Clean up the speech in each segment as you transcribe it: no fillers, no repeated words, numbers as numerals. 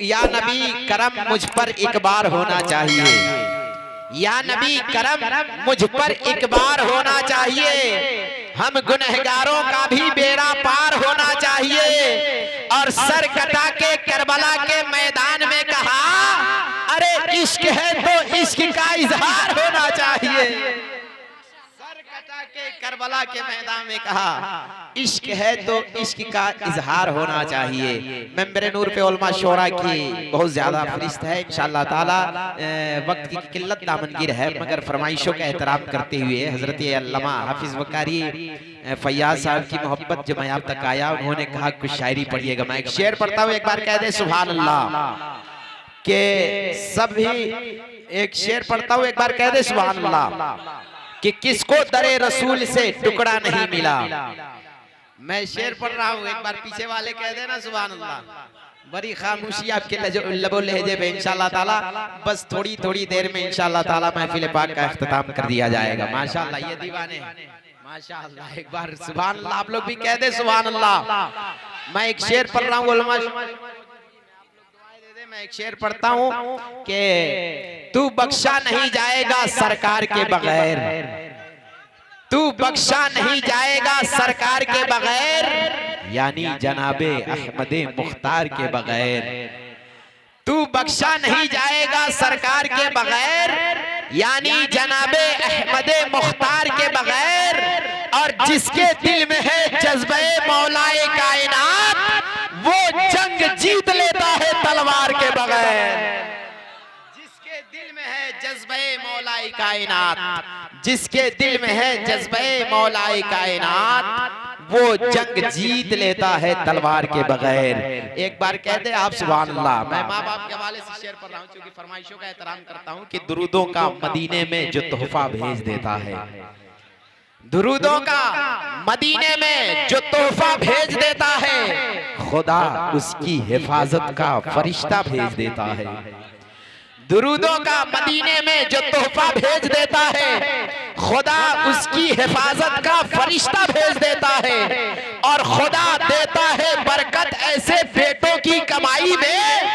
या नबी करम मुझ पर एक बार होना चाहिए, या नबी करम मुझ पर एक बार होना चाहिए, हम गुनहगारों का भी बेड़ा पार होना चाहिए। और सर कटा के करबला के मैदान में कहा, अरे इश्क है तो इश्क का इजहार होना चाहिए। सर कटा के करबला के मैदान में कहा, इश्क है तो इश्क का इजहार होना चाहिए। मेंबर नूर पे उलमा शोरा की बहुत ज्यादा फरिश्त है। इंशाअल्लाह ताला वक्त की किल्लत दामनगीर है, मगर फरमाइशों का एहतराम करते हुए हजरत अल्लामा हाफिज वकारी फैयाज साहब की मोहब्बत जो मैं आप तक आया, उन्होंने कहा कुछ शायरी पढ़िएगा। मैं एक शेर पढ़ता हूँ, एक बार कह दे सुभान अल्लाह के सभी। एक शेर पढ़ता हूँ, एक बार कह दे सुभान अल्लाह कि किसको दरे रसूल से टुकड़ा नहीं मिला। मैं शेर पढ़ रहा हूँ, एक बार पीछे वाले कह देना सुभान अल्लाह। बड़ी खामोशी आपके लबो लहजे पे इंशाअल्लाह ताला, बस थोड़ी थोड़ी देर में इंशाअल्लाह ताला महफिल पाक का इख्तिताम कर दिया जाएगा। माशाअल्लाह ये दीवाने माशाअल्लाह, एक बार सुभान अल्लाह आप लोग भी कह दे सुभान अल्लाह। मैं एक शेर पढ़ रहा हूँ, मैं एक शेर पढ़ता हूँ कि तू बख्शा नहीं जाएगा सरकार के बगैर, तू बख्शा नहीं जाएगा सरकार के बगैर, यानी जनाबे अहमदे मुख्तार के बगैर। तू बख्शा नहीं जाएगा सरकार के बगैर, यानी जनाबे अहमदे मुख्तार के बगैर। और जिसके दिल में है जज्बे मौलाए कायनात, वो जंग जीत लेता है तलवार के बगैर। जिसके दिल में है जज्बे मौलाए कायनात, जिसके दिल में है जज्बे मौलाए कायनात, वो जंग जीत लेता है तलवार के बगैर। एक बार कहते आप सुभान अल्लाह। मैं माँ बाप के हवाले से शेर पढ़ रहा हूँ, क्योंकि फरमाइशों का एहतराम करता हूँ कि दुरूदों का मदीने में जो तोहफा भेज देता है, दुरूदों का मदीने में जो तोहफा भेज देता है, खुदा उसकी हिफाजत का फरिश्ता भेज देता है। दुरूदों का मदीने में जो तोहफा भेज देता है, खुदा उसकी हिफाजत का फरिश्ता भेज देता है। और खुदा देता है बरकत ऐसे बेटों की कमाई में,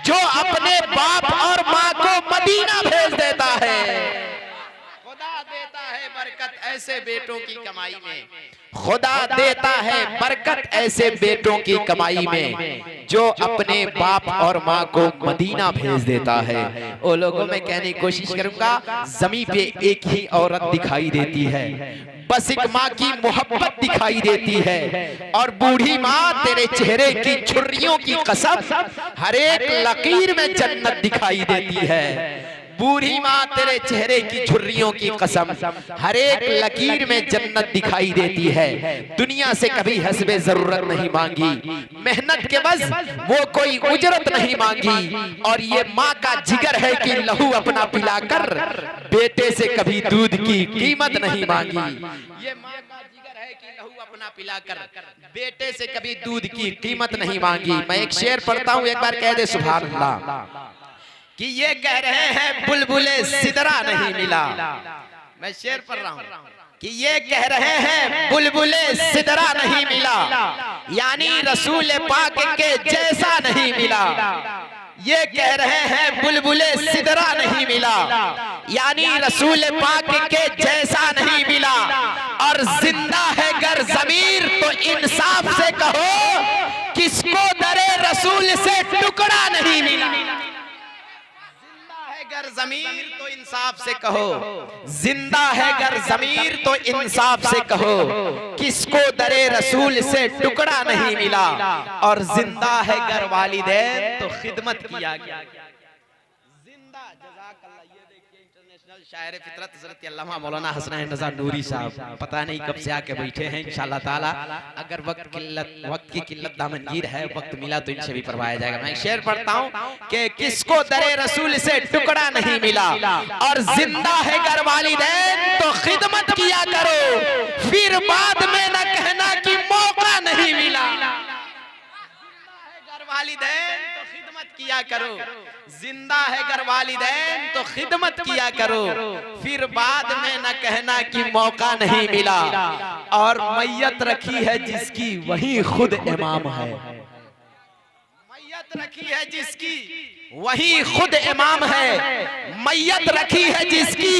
जो अपने बाप और माँ को मदीना भेज देता है। खुदा देता है बरकत ऐसे बेटों की कमाई में, खुदा देता है बरकत ऐसे बेटों की कमाई में, जो अपने बाप और माँ को मदीना भेज देता है। ओ लोगों में कहने की कोशिश करूंगा, ज़मीन पे एक ही औरत दिखाई देती है, बस एक माँ की मोहब्बत दिखाई देती है। और बूढ़ी माँ तेरे चेहरे की छुर्रियों की कसम, हर एक लकीर में जन्नत दिखाई देती है। बूढ़ी माँ तेरे चेहरे की झुर्रियों की कसम, हर एक लकीर में जन्नत दिखाई देती है। दुनिया से कभी हस्बे जरूरत नहीं मांगी, मेहनत के बस वो कोई उजरत नहीं मांगी। और ये माँ का जिगर है कि लहू अपना पिलाकर बेटे से कभी दूध की कीमत नहीं मांगी। ये माँ का जिगर है कि लहू अपना पिलाकर बेटे से कभी दूध की कीमत नहीं मांगी। मैं एक शेर पढ़ता हूँ, एक बार कह दे सुभान अल्लाह कि ये कह रहे हैं बुलबुले सिदरा नहीं मिला। मैं शेर पढ़ रहा हूँ कि ये कह रहे हैं बुलबुले सिदरा नहीं मिला, यानी रसूल पाक के जैसा नहीं मिला। ये कह रहे हैं बुलबुले सिदरा नहीं मिला, यानी रसूल पाक के जैसा नहीं मिला। और जिंदा है गर ज़मीर तो इंसाफ से कहो, किसको दरे रसूल से टुकड़ा नहीं मिला। गर ज़मीर तो इंसाफ से कहो, जिंदा है गर ज़मीर तो इंसाफ से कहो, किसको दरे रसूल से टुकड़ा नहीं मिला। और जिंदा है गर वालिदैन तो खिदमत किया गया। जिंदा जज़ाकल्लाह। ये देखिए इंटरनेशनल शायर फितरत हज़रत अल्लामा मौलाना हसनैन रज़ा नूरी साहब पता नहीं कब से आके बैठे हैं। इंशाअल्लाह ताला अगर वक्त की किल्लत दामनगीर है, वक्त मिला तो इनसे भी पढ़वाया जाएगा। मैं शेर पढ़ता हूँ कि किसको दरे रसूल से टुकड़ा नहीं मिला, और जिंदा है गर वालिदैन तो खिदमत किया करो, फिर बाद में न कहना कि मौका नहीं मिला। वालिदैन तो खिदमत किया करो, जिंदा है गर वालिदैन तो खिदमत किया करो, फिर बाद में न कहना कि मौका नहीं मिला। और मैयत रखी है जिसकी वही खुद इमाम है, मैयत रखी रखी है जिसकी वही खुद इमाम है, मैयत रखी है जिसकी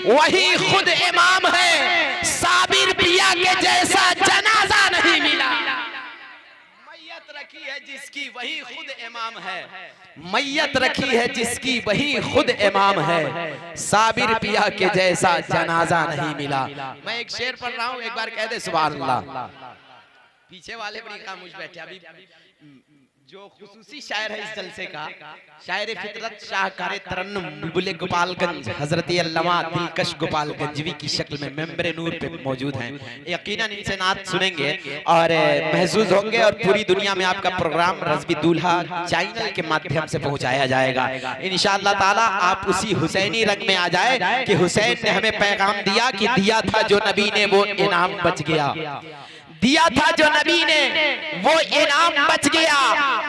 वही खुद इमाम है, साबिर पिया के जैसा जनाजा नहीं मिला। मैयत रखी है जिसकी वही खुद इमाम है, मैयत रखी है जिसकी वही खुद इमाम है, साबिर पिया के जैसा जनाजा नहीं मिला। मैं एक शेर पढ़ रहा हूँ, एक बार कह दे सुभान अल्लाह। पीछे वाले बड़ी खामोश बैठे। अभी जो खुसूसी शायर है इस जलसे का, शायर फितरत शाहकार तरन्नुम बुलबुल गोपालगंज हजरत अल्लामा दिलकश गोपालगंजवी की शक्ल में मेंबरे नूर पे मौजूद हैं। यकीनन इनसे नात सुनेंगे और महसूस होंगे और पूरी दुनिया में आपका प्रोग्राम रज़्वी दूल्हा चैनल के माध्यम से पहुंचाया जाएगा इंशाअल्लाह ताला। आप उसी हुसैनी रंग में आ जाए कि हुसैन ने हमें पैगाम दिया कि दिया था जो नबी ने वो इनाम बच गया, दिया था जो नबी ने वो इनाम बच गया,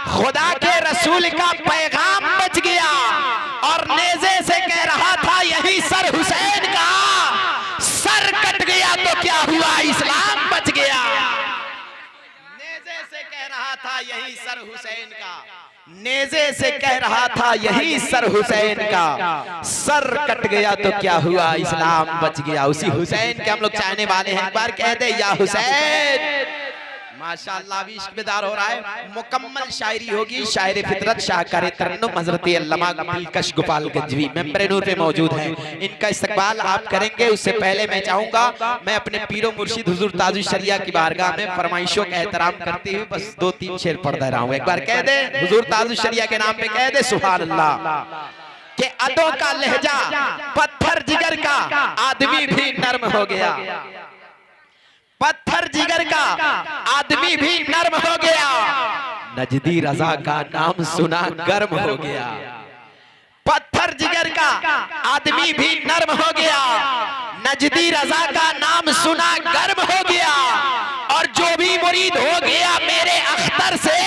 खुदा के रसूल का पैगाम बच गया। और नेज़े से कह रहा था यही सर हुसैन का, सर कट गया तो क्या हुआ, इस्लाम बच गया। नेज़े से कह रहा था यही सर हुसैन का, नेज़े से कह रहा था यही सर हुसैन का, सर कट गया तो क्या हुआ, इस्लाम बच गया। उसी हुसैन के हम लोग चाहने वाले हैं। एक बार कह दे या हुसैन। माशाअल्लाह भी इश्क बेदार हो रहा है। मुकम्मल शायरी होगी शायर फितरत शाहकार तरन्नुम हजरत अल्लामा दिलकश गोपालगंजवी मेंबरे नूर पे मौजूद हैं। इनका इस्तकबाल आप करेंगे। उससे पहले मैं चाहूंगा मैं अपने पीरो मुर्शिद हुजूर ताजुश शरिया की बारगाह में फरमाइशों का एहतराम करते हुए बस 2-3 शेर पढ़ दे रहा हूँ। एक बार कह दे हुजूर ताजुश शरिया के नाम पे कह दे सुभान अल्लाह। के अदों का लहजा पत्थर जिगर का आदमी भी नर्म हो गया, पत्थर जिगर का आदमी भी नर्म हो गया, नजदी रजा का नाम सुना गर्म हो गया। पत्थर जिगर का आदमी भी नर्म हो गया, नजदी रजा का नाम सुना गर्म हो गया। और जो भी मुरीद हो गया मेरे अख्तर से,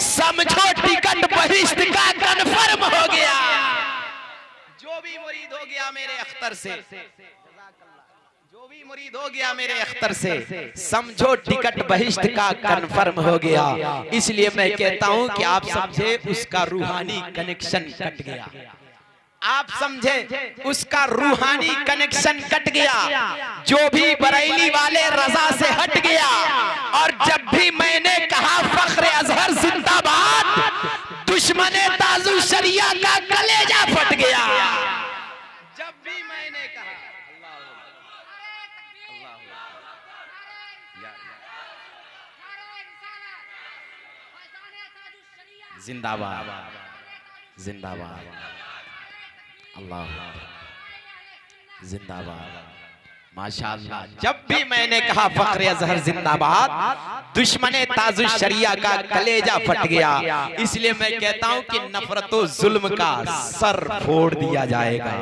समझो टिकट बहिश्त का कन्फर्म हो गया। जो भी मुरीद हो गया मेरे अख्तर से, जो भी मुरीद हो गया मेरे अख्तर से, समझो टिकट बहिश्त का कन्फर्म हो गया। इसलिए मैं कहता हूं कि आप समझे उसका रूहानी कनेक्शन कट गया, आप समझे उसका रूहानी कनेक्शन कट गया। जो भी बरेली वाले रजा से हट गया। और जब भी मैंने कहा फख्र अजहर जिंदाबाद, दुश्मने ताजु शरिया का कलेजा फट गया। जब भी मैंने कहा जिंदाबाद जिंदाबाद अल्लाह जिंदाबाद माशाअल्लाह। जब भी मैंने कहा फख्र अजहर जिंदाबाद, दुश्मने ताजुश शरिया का कलेजा फट गया। इसलिए मैं कहता हूं कि नफरतो जुल्म का सर फोड़ दिया जाएगा,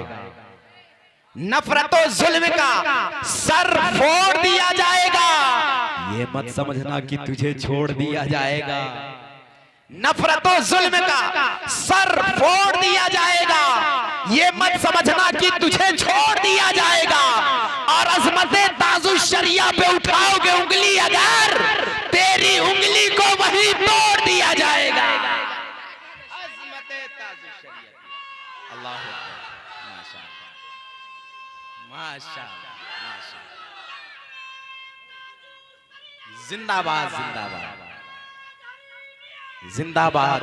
नफरतो जुल्म का सर फोड़ दिया जाएगा। ये मत समझना कि तुझे छोड़ दिया जाएगा, नफरतो जुल्म का सर फोड़ दिया जाएगा। ये मत समझना कि तुझे छोड़ दिया जाएगा। और अज़मते ताजुश शरिया पे उठाओगे उंगली अगर, तेरी उंगली को वहीं तोड़ दिया जाएगा। अज़मते ताजुश शरिया अल्लाह माशाअल्लाह माशाअल्लाह जिंदाबाद जिंदाबाद जिंदाबाद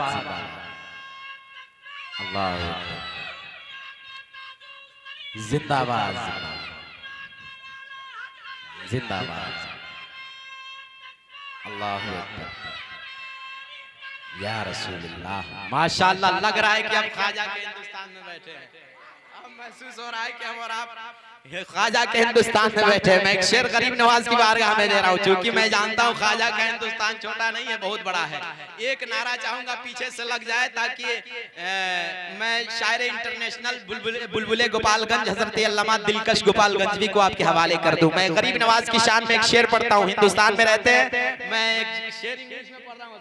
अल्लाह जिंदाबाद जिंदाबाद अल्लाह या रसूलुल्लाह। माशाअल्लाह लग रहा है कि हम ख्वाजा के हिंदुस्तान में बैठे हैं। अब महसूस हो रहा है कि हम और आप ख्वाजा के हिंदुस्तान में बैठे हैं। मैं एक शेर गरीब नवाज की बारगाह में दे रहा हूँ, क्योंकि मैं जानता हूँ ख्वाजा का हिंदुस्तान छोटा नहीं है, बहुत बड़ा है। एक नारा चाहूंगा पीछे से लग जाए, ताकि मैं शायर इंटरनेशनल बुलबुल गोपालगंज हजरत अल्लामा दिलकश गोपालगंजवी को आपके हवाले कर दूं। मैं गरीब नवाज की शान में एक शेर पढ़ता हूँ। हिंदुस्तान में रहते हैं, मैं एक शेर इंग्लिश में पढ़ रहा हूँ।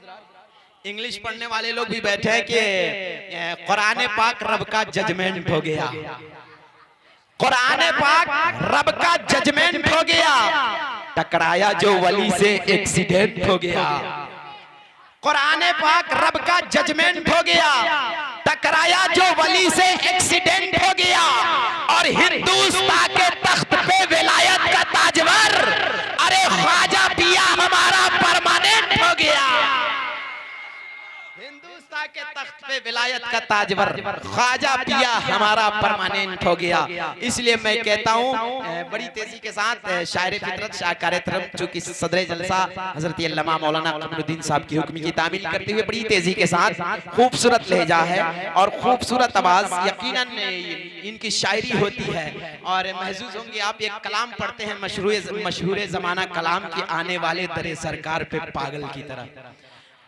इंग्लिश पढ़ने वाले लोग भी बैठे हैं कि कुरान पाक रब का जजमेंट हो गया, कुरान पाक रब का जजमेंट हो गया, टकराया जो वली से एक्सीडेंट हो गया। कुरान पाक रब का जजमेंट हो गया, टकराया जो वली से एक्सीडेंट हो गया, और हिंदुस्तान के तख्त पे विलायत का ताजवर, अरे ख्वाजा पिया हमारा परमानेंट हो गया। हिंदुस्तान के तख्त पे विलायत का ताजवर ख्वाजा पिया हमारा परमानेंट हो गया। इसलिए मैं कहता हूँ बड़ी तेजी के साथ शायर फितरत शाहकार तरफ चूंकि सदर जलसा हजरत अल्लामा मौलाना कमरुद्दीन साहब की हुक्म की तामील करते हुए बड़ी तेजी के साथ खूबसूरत लहजा है और खूबसूरत आवाज, यकीनन इनकी शायरी होती है और महसूस होंगे आप एक कलाम पढ़ते हैं मशहूर जमाना कलाम के आने वाले दरे सरकार पे पागल की तरह,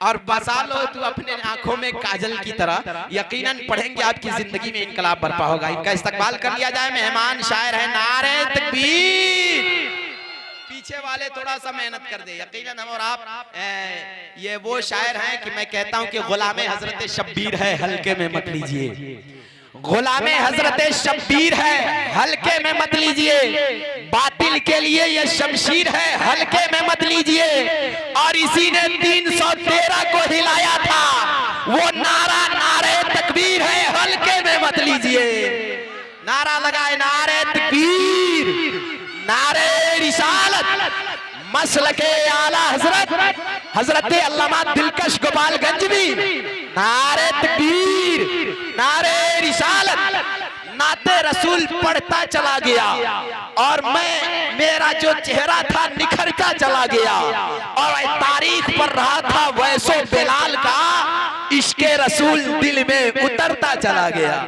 और बसा लो तू अपने आंखों में काजल की तरह, यकीनन पढ़ेंगे आपकी जिंदगी में इनकलाब बरपा होगा। इनका इस्तकबाल कर लिया जाए। मेहमान शायर है, नारे तकबीर। पीछे वाले थोड़ा सा मेहनत कर दे। यकीनन हम और आप ये वो शायर हैं कि मैं कहता हूं कि गुलामे हजरत शब्बीर है, हल्के में मत लीजिए। गुलामे हजरत शब्बीर है, हल्के में मत लीजिए। बातिल के लिए ये शमशीर है, हल्के में मत लीजिए। और इसी ने 313 को हिलाया था, वो नारा नारे तकबीर है, हल्के में मत लीजिए। नारा लगाए, नारे तकबीर, नारे रिसालत, मसलके आला हजरत हजरत अल्लामा दिलकश गोपालगंजवी, नारे तकबीर, नारे रिसालत, नाते रसूल पढ़ता चला गया और मेरा जो चेहरा था निखरता चला गया और तारीख पर रहा था वैसो बिलाल का इश्के रसूल दिल में उतरता चला गया।